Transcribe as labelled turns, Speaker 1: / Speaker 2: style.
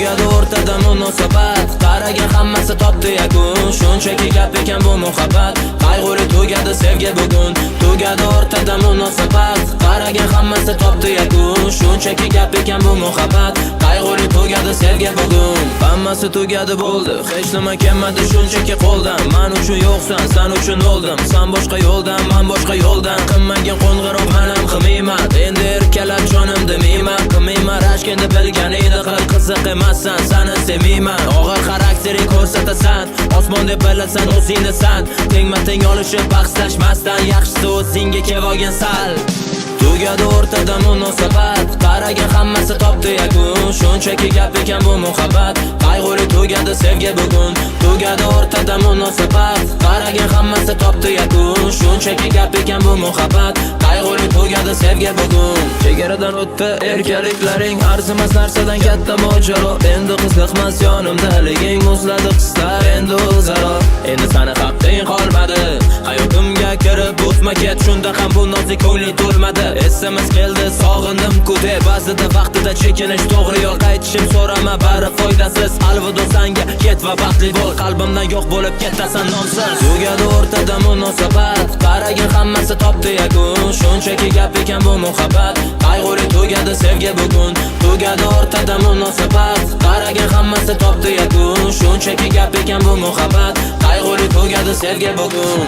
Speaker 1: Tugadi o'rtada munosabat, qaragan hammasi topdi yakun. Shunchaki gap ekan bu muhabbat, qayg'uri tugadi sevgi bugun. Tugadi o'rtada munosabat, qaragan hammasi topdi yakun. Shunchaki gap ekan bu muhabbat, qayg'uri tugadi sevgi bugun. Hammasi tugadi bo'ldi, hech nima kelmadi shunchaki qo'ldan. Men uchun yo'qsan, sen uchun o'ldim. Sen boshqa yo'ldan, men boshqa yo'ldan. Qilmagan qo'ng'iroq men ham qilmayman. Endi erkalab jonim demayman, qilmayman rashkingni bilgan edi qil qiziq emassan, seni sevmayman. Og'ir xaraktering ko'rsatasan, osmon deb bilasan o'zingni san. Tengma-teng olishib bahslashmasdan, yaxshisi o'zingga kelvogan sal. Tugadi o'rtada munosabat, qaragan hammasi topdi yakun. Shunchaki gap ekan bu muhabbat, qayg'uri tugadi sevgi bugun. Tugadi o'rtada munosabat, qaragan hammasi topdi yakun. Shunchaki gap ekan bu muhabbat, qayg'uri tugadi sevgi bugun. Chegaradan o'tdi erkaliklaring, arzimas narsadan katta mojaro. Endi qiziqmas yonimda liging, muzladi qislar endi o'zaro. Endi sani haqing qolmadi, hayotimga kirib o'tma ket. Shunda ham bu nozik ko'ngling to'lmadi. SMS keldi sog'indim-ku deb, ba'zida vaqtida chekinish to'g'ri yo'l. Qaytishim so'rama, bari foydasiz. Alvido senga, ket va baxtli bo'l. Qalbimdan yo'q bo'lib ketasan nonsiz. Tugadi o'rtada munosabat, qaragan hammasi topdi yakun. Shunchaki gap ekan bu muhabbat, qayg'uri tugadi sevgi bugun. Tugadi o'rtada munosabat, qaragan hammasi topdi yakun. Shunchaki gap ekan bu muhabbat, qayg'uri tugadi sevgi bugun.